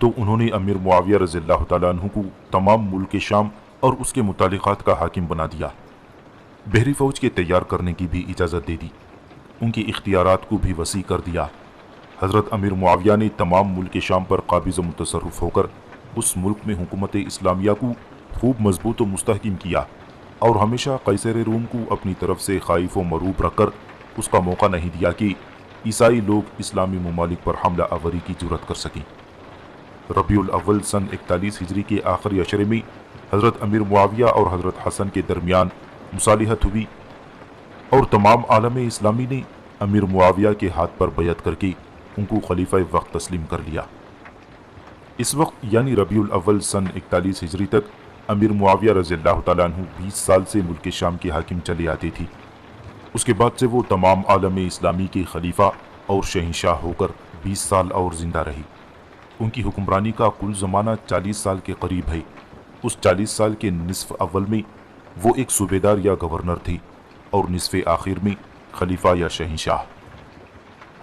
تو انہوں نے امیر معاویہ رضی اللہ تعالیٰ عنہ کو تمام ملک شام اور اس کے متعلقات کا حاکم بنا دیا۔ بحری فوج کے تیار کرنے کی بھی اجازت دے دی، ان کے اختیارات کو بھی وسیع کر دیا۔ حضرت امیر معاویہ نے تمام ملک شام پر قابض و متصرف ہو کر اس ملک میں حکومت اسلامیہ کو خوب مضبوط و مستحکم کیا، اور ہمیشہ قیصر روم کو اپنی طرف سے خائف و مروب رکھ کر اس کا موقع نہیں دیا کہ عیسائی لوگ اسلامی ممالک پر حملہ آوری کی جرات کر سکیں۔ ربیع الاول سن 41 ہجری کے آخری عشرے میں حضرت امیر معاویہ اور حضرت حسن کے درمیان مصالحت ہوئی، اور تمام عالم اسلامی نے امیر معاویہ کے ہاتھ پر بیعت کر کے ان کو خلیفہ وقت تسلیم کر لیا۔ اس وقت یعنی ربیع الاول سن 41 ہجری تک امیر معاویہ رضی اللہ تعالیٰ عنہ 20 سال سے ملک شام کے حاکم چلے آتے تھے۔ اس کے بعد سے وہ تمام عالم اسلامی کے خلیفہ اور شہنشاہ ہو کر 20 سال اور زندہ رہی۔ ان کی حکمرانی کا کل زمانہ 40 سال کے قریب ہے۔ اس 40 سال کے نصف اول میں وہ ایک صوبیدار یا گورنر تھے، اور نصف آخر میں خلیفہ یا شہنشاہ۔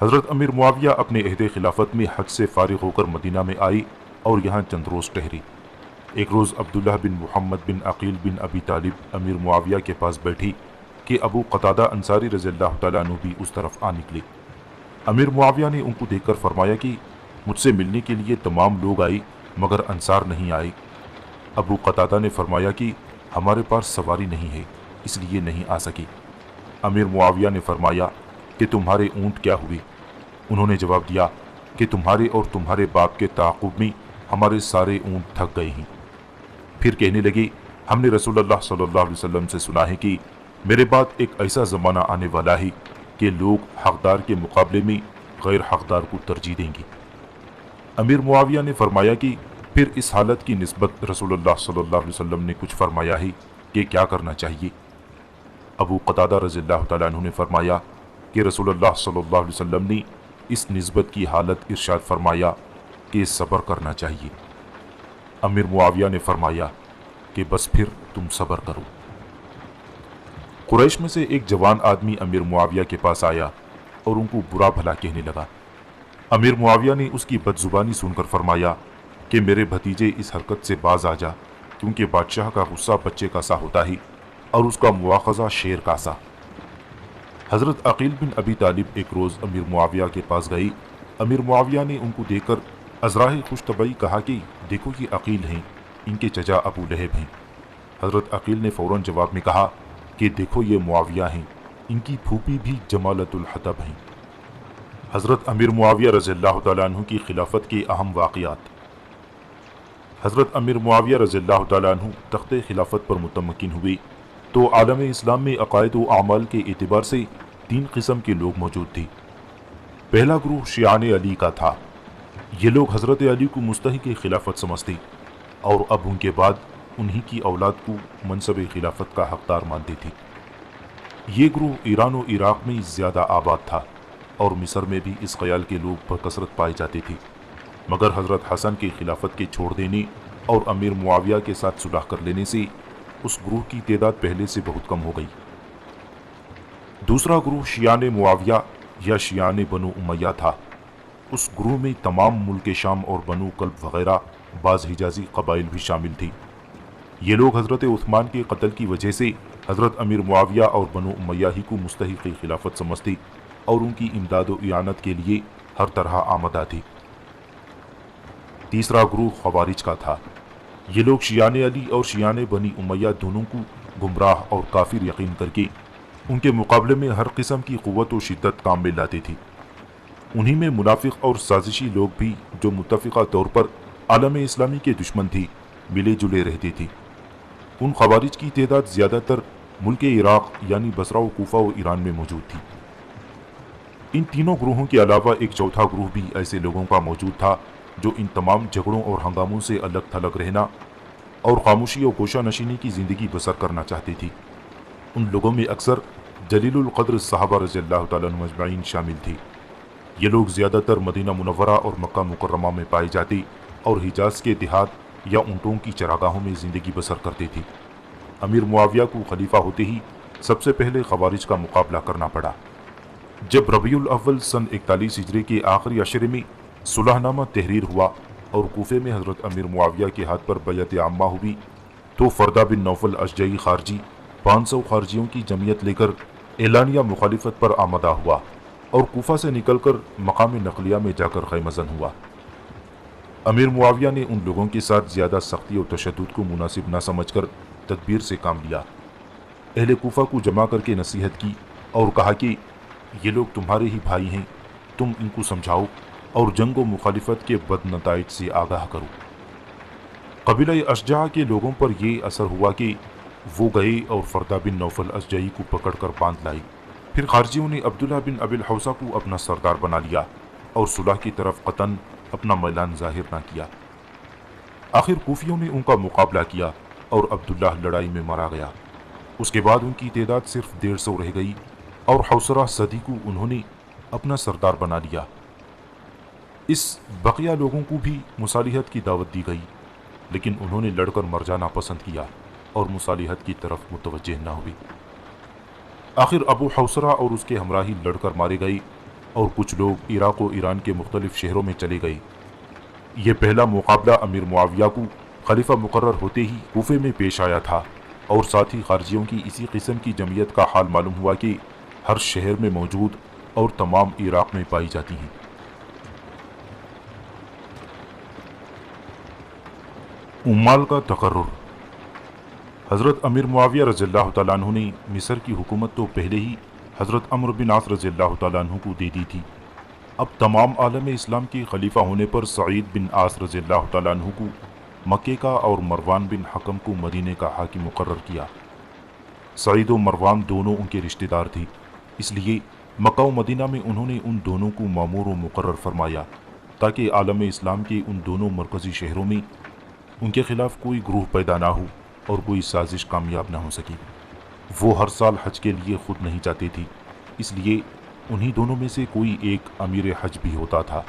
حضرت امیر معاویہ اپنے عہد خلافت میں حج سے فارغ ہو کر مدینہ میں آئے اور یہاں چند روز ٹھہرے۔ ایک روز عبداللہ بن محمد بن عقیل بن ابی طالب امیر معاویہ کے پاس بیٹھی کہ ابو قتادہ انصاری رضی اللہ تعالیٰ عنہ بھی اس طرف آ نکلے۔ امیر معاویہ نے ان کو دیکھ کر فرمایا کہ مجھ سے ملنے کے لیے تمام لوگ آئے مگر انصار نہیں آئے۔ ابو قتادہ نے فرمایا کہ ہمارے پاس سواری نہیں ہے، اس لیے نہیں آ سکے۔ امیر معاویہ نے فرمایا کہ تمہارے اونٹ کیا ہوئے؟ انہوں نے جواب دیا کہ تمہارے اور تمہارے باپ کے تعاقب میں ہمارے سارے اونٹ تھک گئے ہیں۔ پھر کہنے لگے ہم نے رسول اللہ صلی اللہ علیہ وسلم سے سنا ہے کہ میرے بعد ایک ایسا زمانہ آنے والا ہے کہ لوگ حقدار کے مقابلے میں غیر حقدار کو ترجیح دیں گے۔ امیر معاویہ نے فرمایا کہ پھر اس حالت کی نسبت رسول اللہ صلی اللہ علیہ وسلم نے کچھ فرمایا ہے کہ کیا کرنا چاہیے؟ ابو قتادہ رضی اللہ تعالیٰ عنہ نے فرمایا کہ رسول اللہ صلی اللہ علیہ وسلم نے اس نسبت کی حالت ارشاد فرمایا کہ صبر کرنا چاہیے۔ امیر معاویہ نے فرمایا کہ بس پھر تم صبر کرو۔ قریش میں سے ایک جوان آدمی امیر معاویہ کے پاس آیا اور ان کو برا بھلا کہنے لگا۔ امیر معاویہ نے اس کی بدزبانی سن کر فرمایا کہ میرے بھتیجے اس حرکت سے باز آ جا، کیونکہ بادشاہ کا غصہ بچے کا سا ہوتا ہے اور اس کا مواخذہ شیر کا سا۔ حضرت عقیل بن ابی طالب ایک روز امیر معاویہ کے پاس گئی۔ امیر معاویہ نے ان کو دیکھ کر ازراہ خوش طبعی کہا کہ دیکھو یہ عقیل ہیں، ان کے چچا ابو لہب ہیں۔ حضرت عقیل نے فوراً جواب میں کہا کہ دیکھو یہ معاویہ ہیں، ان کی پھوپھی بھی جمالت الحطب ہیں۔ حضرت امیر معاویہ رضی اللہ تعالیٰ عنہ کی خلافت کے اہم واقعات۔ حضرت امیر معاویہ رضی اللہ تعالیٰ عنہ تخت خلافت پر متمکن ہوئے تو عالم اسلام میں عقائد و اعمال کے اعتبار سے 3 قسم کے لوگ موجود تھے۔ پہلا گروہ شیعان علی کا تھا۔ یہ لوگ حضرت علی کو مستحق خلافت سمجھتے اور اب ان کے بعد انہی کی اولاد کو منصب خلافت کا حقدار مانتے تھے۔ یہ گروہ ایران و عراق میں زیادہ آباد تھا، اور مصر میں بھی اس خیال کے لوگ بکثرت پائے جاتے تھے، مگر حضرت حسن کے خلافت کے چھوڑ دینے اور امیر معاویہ کے ساتھ صلح کر لینے سے اس گروہ کی تعداد پہلے سے بہت کم ہو گئی۔ دوسرا گروہ شیعان معاویہ یا شیعان بنو امیہ تھا۔ اس گروہ میں تمام ملک شام اور بنو کلب وغیرہ بعض حجازی قبائل بھی شامل تھی۔ یہ لوگ حضرت عثمان کے قتل کی وجہ سے حضرت امیر معاویہ اور بنو امیہ ہی کو مستحق خلافت سمجھتے اور ان کی امداد و اعانت کے لیے ہر طرح آمادہ تھے۔ تیسرا گروہ خوارج کا تھا۔ یہ لوگ شیعان علی اور شیعان بنی امیہ دونوں کو گمراہ اور کافر یقین کر کے ان کے مقابلے میں ہر قسم کی قوت و شدت کام میں لاتے تھے۔ انہی میں منافق اور سازشی لوگ بھی جو متفقہ طور پر عالم اسلامی کے دشمن تھے ملے جلے رہتے تھے۔ ان خوارج کی تعداد زیادہ تر ملک عراق یعنی بصرہ و کوفہ و ایران میں موجود تھی۔ ان تینوں گروہوں کے علاوہ ایک چوتھا گروہ بھی ایسے لوگوں کا موجود تھا جو ان تمام جھگڑوں اور ہنگاموں سے الگ تھلگ رہنا اور خاموشی و گوشہ نشینی کی زندگی بسر کرنا چاہتی تھی۔ ان لوگوں میں اکثر جلیل القدر صحابہ رضی اللہ تعالیٰ عنہ اجمعین شامل تھے۔ یہ لوگ زیادہ تر مدینہ منورہ اور مکہ مکرمہ میں پائے جاتے اور حجاز کے دیہات یا اونٹوں کی چراگاہوں میں زندگی بسر کرتے تھے۔ امیر معاویہ کو خلیفہ ہوتے ہی سب سے پہلے خوارج کا مقابلہ کرنا پڑا۔ جب ربیع الاول سن 41 ہجری کے آخری عشرے میں صلح نامہ تحریر ہوا اور کوفے میں حضرت امیر معاویہ کے ہاتھ پر بیعت عامہ ہوئی تو فردہ بن نوفل اشجعی خارجی 500 خارجیوں کی جمعیت لے کر اعلانیہ مخالفت پر آمادہ ہوا اور کوفہ سے نکل کر مقام نقلیہ میں جا کر خیمہ زن ہوا۔ امیر معاویہ نے ان لوگوں کے ساتھ زیادہ سختی اور تشدد کو مناسب نہ سمجھ کر تدبیر سے کام لیا۔ اہل کوفہ کو جمع کر کے نصیحت کی اور کہا کہ یہ لوگ تمہارے ہی بھائی ہیں، تم ان کو سمجھاؤ اور جنگ و مخالفت کے بد نتائج سے آگاہ کرو۔ قبیلہ اشجع کے لوگوں پر یہ اثر ہوا کہ وہ گئے اور فردہ بن نوفل اشجعی کو پکڑ کر باندھ لائے۔ پھر خارجیوں نے عبداللہ بن ابی الحوصہ کو اپنا سردار بنا لیا اور صلح کی طرف قطعاً اپنا میلان ظاہر نہ کیا۔ آخر کوفیوں نے ان کا مقابلہ کیا اور عبداللہ لڑائی میں مارا گیا۔ اس کے بعد ان کی تعداد صرف 150 رہ گئی اور حوصرہ صدی کو انہوں نے اپنا سردار بنا لیا۔ اس بقیہ لوگوں کو بھی مصالحت کی دعوت دی گئی، لیکن انہوں نے لڑ کر مر جانا پسند کیا اور مصالحت کی طرف متوجہ نہ ہوئے۔ آخر ابو حوصرہ اور اس کے ہمراہی لڑ کر مارے گئے اور کچھ لوگ عراق و ایران کے مختلف شہروں میں چلے گئے۔ یہ پہلا مقابلہ امیر معاویہ کو خلیفہ مقرر ہوتے ہی کوفے میں پیش آیا تھا، اور ساتھ ہی خارجیوں کی اسی قسم کی جمعیت کا حال معلوم ہوا کہ ہر شہر میں موجود اور تمام عراق میں پائی جاتی ہیں۔ عمال کا تقرر۔ حضرت امیر معاویہ رضی اللہ تعالیٰ عنہ نے مصر کی حکومت تو پہلے ہی حضرت عمرو بن عاص رضی اللہ تعالیٰ عنہ کو دے دی تھی، اب تمام عالم اسلام کے خلیفہ ہونے پر سعید بن عاص رضی اللہ تعالیٰ عنہ کو مکے کا اور مروان بن حکم کو مدینے کا حاکم مقرر کیا۔ سعید و مروان دونوں ان کے رشتہ دار تھے، اس لیے مکہ و مدینہ میں انہوں نے ان دونوں کو مامور و مقرر فرمایا تاکہ عالم اسلام کے ان دونوں مرکزی شہروں میں ان کے خلاف کوئی گروہ پیدا نہ ہو اور کوئی سازش کامیاب نہ ہو سکی۔ وہ ہر سال حج کے لیے خود نہیں جاتے تھے، اس لیے انہی دونوں میں سے کوئی ایک امیر حج بھی ہوتا تھا۔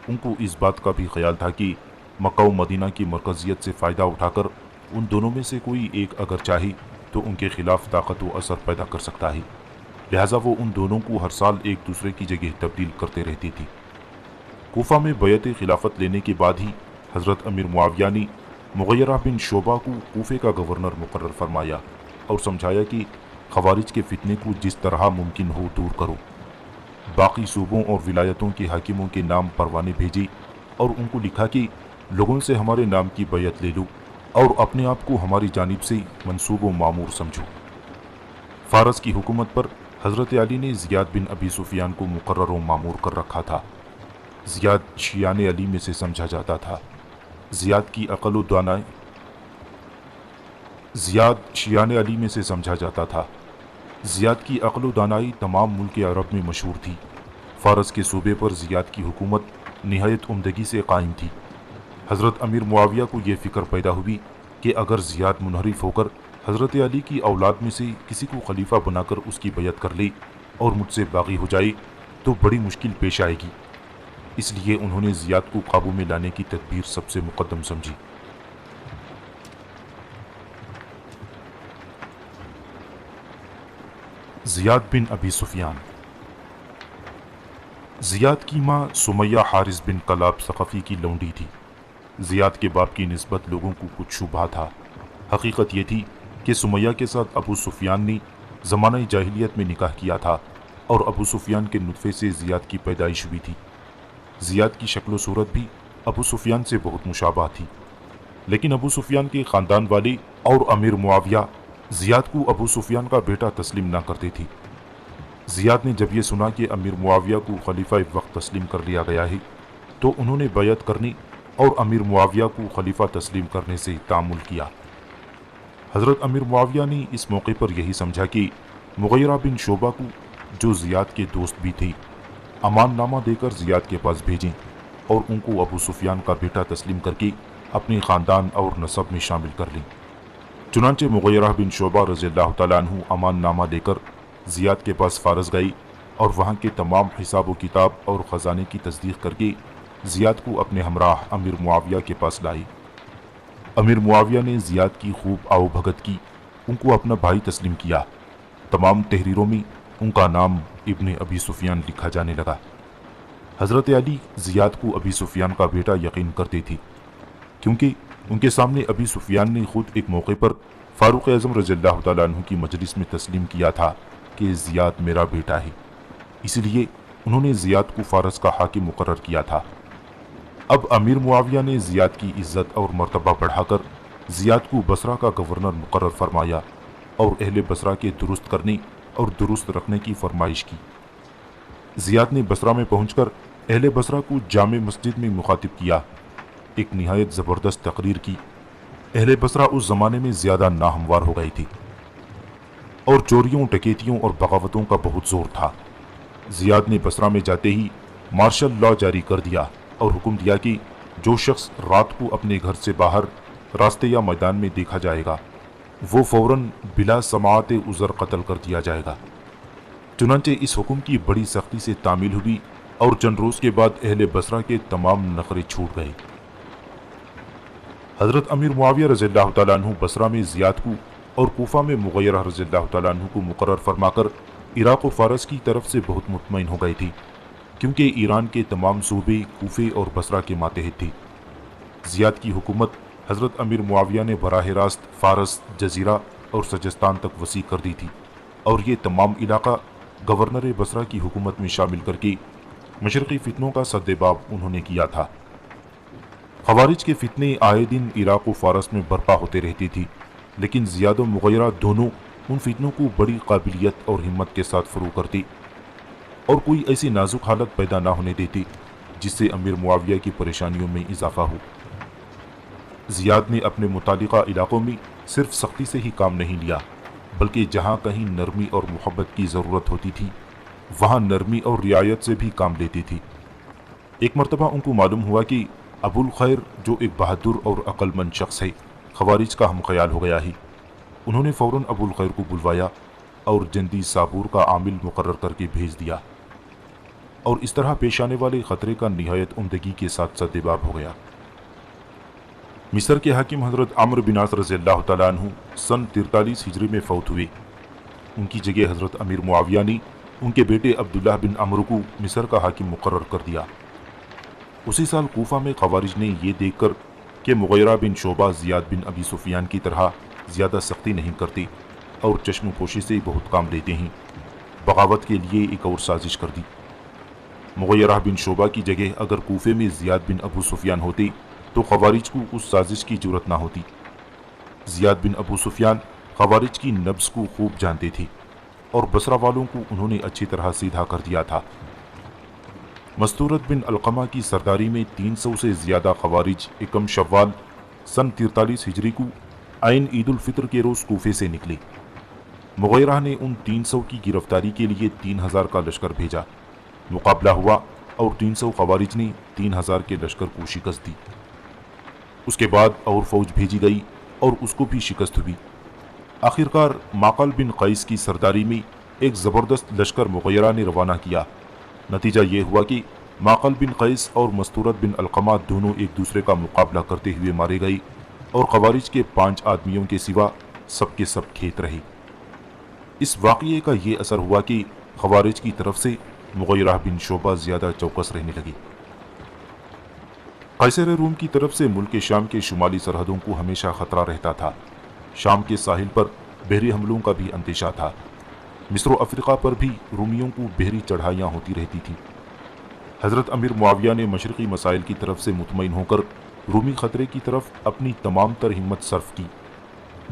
ان کو اس بات کا بھی خیال تھا کہ مکہ و مدینہ کی مرکزیت سے فائدہ اٹھا کر ان دونوں میں سے کوئی ایک اگر چاہے تو ان کے خلاف طاقت و اثر پیدا کر سکتا ہے، لہٰذا وہ ان دونوں کو ہر سال ایک دوسرے کی جگہ تبدیل کرتے رہتی تھی۔ کوفہ میں بیعت خلافت لینے کے بعد ہی حضرت امیر معاویہ نے مغیرہ بن شعبہ کو کوفے کا گورنر مقرر فرمایا اور سمجھایا کہ خوارج کے فتنے کو جس طرح ممکن ہو دور کرو۔ باقی صوبوں اور ولایتوں کے حاکموں کے نام پروانے بھیجے اور ان کو لکھا کہ لوگوں سے ہمارے نام کی بیعت لے لو اور اپنے آپ کو ہماری جانب سے منصوب و معمور سمجھو۔ فارس کی حکومت پر حضرت علی نے زیاد بن ابی سفیان کو مقرر و معمور کر رکھا تھا۔ زیاد شیعان علی میں سے سمجھا جاتا تھا۔ زیاد کی عقل و دانائی شیعان علی میں سے سمجھا جاتا تھا۔ زیاد کی عقل و دانائی تمام ملک عرب میں مشہور تھی۔ فارس کے صوبے پر زیاد کی حکومت نہایت عمدگی سے قائم تھی۔ حضرت امیر معاویہ کو یہ فکر پیدا ہوئی کہ اگر زیاد منحرف ہو کر حضرت علی کی اولاد میں سے کسی کو خلیفہ بنا کر اس کی بیعت کر لے اور مجھ سے باغی ہو جائے تو بڑی مشکل پیش آئے گی، اس لیے انہوں نے زیاد کو قابو میں لانے کی تدبیر سب سے مقدم سمجھی۔ زیاد بن ابی سفیان۔ زیاد کی ماں سمیہ حارث بن کلاب ثقفی کی لونڈی تھی۔ زیاد کے باپ کی نسبت لوگوں کو کچھ شبہ تھا۔ حقیقت یہ تھی کہ سمیہ کے ساتھ ابو سفیان نے زمانہ جاہلیت میں نکاح کیا تھا اور ابو سفیان کے نطفے سے زیاد کی پیدائش ہوئی تھی۔ زیاد کی شکل و صورت بھی ابو سفیان سے بہت مشابہ تھی، لیکن ابو سفیان کے خاندان والے اور امیر معاویہ زیاد کو ابو سفیان کا بیٹا تسلیم نہ کرتے تھے۔ زیاد نے جب یہ سنا کہ امیر معاویہ کو خلیفہ وقت تسلیم کر لیا گیا ہے تو انہوں نے بیعت کرنے اور امیر معاویہ کو خلیفہ تسلیم کرنے سے تعامل کیا۔ حضرت امیر معاویہ نے اس موقع پر یہی سمجھا کہ مغیرہ بن شعبہ کو، جو زیاد کے دوست بھی تھے، امان نامہ دے کر زیاد کے پاس بھیجیں اور ان کو ابو سفیان کا بیٹا تسلیم کر کے اپنے خاندان اور نسب میں شامل کر لیں۔ چنانچہ مغیرہ بن شعبہ رضی اللہ تعالیٰ عنہ امان نامہ لے کر زیاد کے پاس فارس گئے اور وہاں کے تمام حساب و کتاب اور خزانے کی تصدیق کر کے زیاد کو اپنے ہمراہ امیر معاویہ کے پاس لائے۔ امیر معاویہ نے زیاد کی خوب آؤ بھگت کی، ان کو اپنا بھائی تسلیم کیا۔ تمام تحریروں میں ان کا نام ابن ابی سفیان لکھا جانے لگا۔ حضرت علی زیاد کو ابی سفیان کا بیٹا یقین کرتے تھی، کیونکہ ان کے سامنے ابی سفیان نے خود ایک موقع پر فاروق اعظم رضی اللہ تعالیٰ عنہ کی مجلس میں تسلیم کیا تھا کہ زیاد میرا بیٹا ہے، اس لیے انہوں نے زیاد کو فارس کا حاکم مقرر کیا تھا۔ اب امیر معاویہ نے زیاد کی عزت اور مرتبہ بڑھا کر زیاد کو بصرہ کا گورنر مقرر فرمایا اور اہل بصرہ کے درست کرنے اور درست رکھنے کی فرمائش کی۔ زیاد نے بصرہ میں پہنچ کر اہل بصرہ کو جامع مسجد میں مخاطب کیا، ایک نہایت زبردست تقریر کی۔ اہل بصرہ اس زمانے میں زیادہ ناہموار ہو گئی تھی اور چوریوں، ڈکیتیوں اور بغاوتوں کا بہت زور تھا۔ زیاد نے بصرہ میں جاتے ہی مارشل لا جاری کر دیا اور حکم دیا کہ جو شخص رات کو اپنے گھر سے باہر راستے یا میدان میں دیکھا جائے گا وہ فوراً بلا سماعت عذر قتل کر دیا جائے گا۔ چنانچہ اس حکم کی بڑی سختی سے تعمیل ہوئی اور چند روز کے بعد اہل بصرہ کے تمام نخرے چھوٹ گئے۔ حضرت امیر معاویہ رضی اللہ تعالیٰ عنہ بصرہ میں زیاد کو اور کوفہ میں مغیرہ رضی اللہ تعالیٰ عنہ کو مقرر فرما کر عراق و فارس کی طرف سے بہت مطمئن ہو گئی تھی، کیونکہ ایران کے تمام صوبے کوفے اور بصرہ کے ماتحت تھی۔ زیاد کی حکومت حضرت امیر معاویہ نے براہ راست فارس، جزیرہ اور سجستان تک وسیع کر دی تھی، اور یہ تمام علاقہ گورنر بصرہ کی حکومت میں شامل کر کے مشرقی فتنوں کا سدباب انہوں نے کیا تھا۔ خوارج کے فتنے آئے دن عراق و فارس میں برپا ہوتے رہتی تھی، لیکن زیاد و مغیرہ دونوں ان فتنوں کو بڑی قابلیت اور ہمت کے ساتھ فروغ کرتی اور کوئی ایسی نازک حالت پیدا نہ ہونے دیتی جس سے امیر معاویہ کی پریشانیوں میں اضافہ ہو۔ زیاد نے اپنے متعلقہ علاقوں میں صرف سختی سے ہی کام نہیں لیا، بلکہ جہاں کہیں نرمی اور محبت کی ضرورت ہوتی تھی وہاں نرمی اور رعایت سے بھی کام لیتی تھی۔ ایک مرتبہ ان کو معلوم ہوا کہ ابو الخیر جو ایک بہادر اور عقل مند شخص ہے خوارج کا ہم خیال ہو گیا ہے۔ انہوں نے فوراً ابو الخیر کو بلوایا اور جندی صابور کا عامل مقرر کر کے بھیج دیا، اور اس طرح پیش آنے والے خطرے کا نہایت عمدگی کے ساتھ سدباب ہو گیا۔ مصر کے حاکم حضرت عمرو بن عاص رضی اللہ تعالیٰ عنہ سن 43 ہجری میں فوت ہوئے۔ ان کی جگہ حضرت امیر معاویہ نے ان کے بیٹے عبداللہ بن عمرو کو مصر کا حاکم مقرر کر دیا۔ اسی سال کوفہ میں خوارج نے یہ دیکھ کر کہ مغیرہ بن شعبہ زیاد بن ابی سفیان کی طرح زیادہ سختی نہیں کرتے اور چشم پوشی سے بہت کام لیتے ہیں، بغاوت کے لیے ایک اور سازش کر دی۔ مغیرہ بن شعبہ کی جگہ اگر کوفے میں زیاد بن ابو سفیان ہوتے تو خوارج کو اس سازش کی جرت نہ ہوتی۔ زیاد بن ابو سفیان خوارج کی نبض کو خوب جانتے تھے اور بصرہ والوں کو انہوں نے اچھی طرح سیدھا کر دیا تھا۔ مستورت بن علقمہ کی سرداری میں 300 سے زیادہ خوارج یکم شوال سن 43 ہجری کو عین عید الفطر کے روز کوفے سے نکلے۔ مغیرہ نے ان 300 کی گرفتاری کے لیے 3000 کا لشکر بھیجا، مقابلہ ہوا اور 300 خوارج نے 3000 کے لشکر کو شکست دی۔ اس کے بعد اور فوج بھیجی گئی اور اس کو بھی شکست ہوئی۔ آخرکار معقل بن قیس کی سرداری میں ایک زبردست لشکر مغیرہ نے روانہ کیا۔ نتیجہ یہ ہوا کہ معقل بن قیس اور مستورت بن علقمہ دونوں ایک دوسرے کا مقابلہ کرتے ہوئے مارے گئے اور خوارج کے 5 آدمیوں کے سوا سب کے سب کھیت رہے۔ اس واقعے کا یہ اثر ہوا کہ خوارج کی طرف سے مغیرہ بن شعبہ زیادہ چوکس رہنے لگے۔ قیصر روم کی طرف سے ملک شام کے شمالی سرحدوں کو ہمیشہ خطرہ رہتا تھا۔ شام کے ساحل پر بحری حملوں کا بھی اندیشہ تھا۔ مصر و افریقہ پر بھی رومیوں کو بحری چڑھائیاں ہوتی رہتی تھیں۔ حضرت امیر معاویہ نے مشرقی مسائل کی طرف سے مطمئن ہو کر رومی خطرے کی طرف اپنی تمام تر ہمت صرف کی،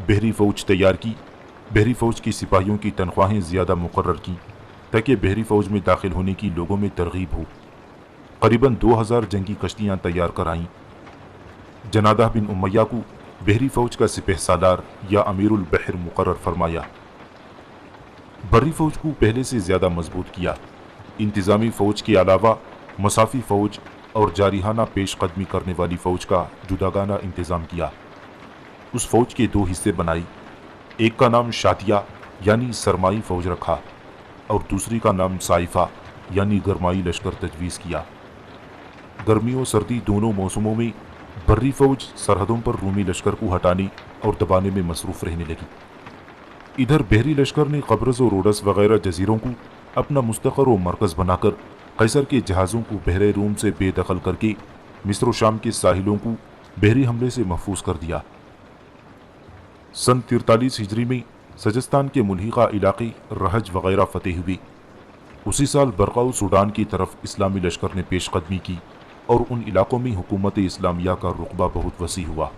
بحری فوج تیار کی، بحری فوج کی سپاہیوں کی تنخواہیں زیادہ مقرر کی تاکہ بحری فوج میں داخل ہونے کی لوگوں میں ترغیب ہو۔ قریباً 2000 جنگی کشتیاں تیار کرائیں۔ جنادہ بن امیہ کو بحری فوج کا سپہ سالار یا امیر البحر مقرر فرمایا۔ بری فوج کو پہلے سے زیادہ مضبوط کیا۔ انتظامی فوج کے علاوہ مسافی فوج اور جارحانہ پیش قدمی کرنے والی فوج کا جداگانہ انتظام کیا۔ اس فوج کے 2 حصے بنائی، ایک کا نام شاتیہ یعنی سرمائی فوج رکھا اور دوسری کا نام صائفہ یعنی گرمائی لشکر تجویز کیا۔ گرمی و سردی دونوں موسموں میں بری فوج سرحدوں پر رومی لشکر کو ہٹانے اور دبانے میں مصروف رہنے لگی۔ ادھر بحری لشکر نے قبرص و روڈس وغیرہ جزیروں کو اپنا مستقر و مرکز بنا کر قیصر کے جہازوں کو بحر روم سے بے دخل کر کے مصر و شام کے ساحلوں کو بحری حملے سے محفوظ کر دیا۔ سن 43 ہجری میں سجستان کے ملحقہ علاقے رحج وغیرہ فتح ہوئے۔ اسی سال برقع سوڈان کی طرف اسلامی لشکر نے پیش قدمی کی اور ان علاقوں میں حکومت اسلامیہ کا رقبہ بہت وسیع ہوا۔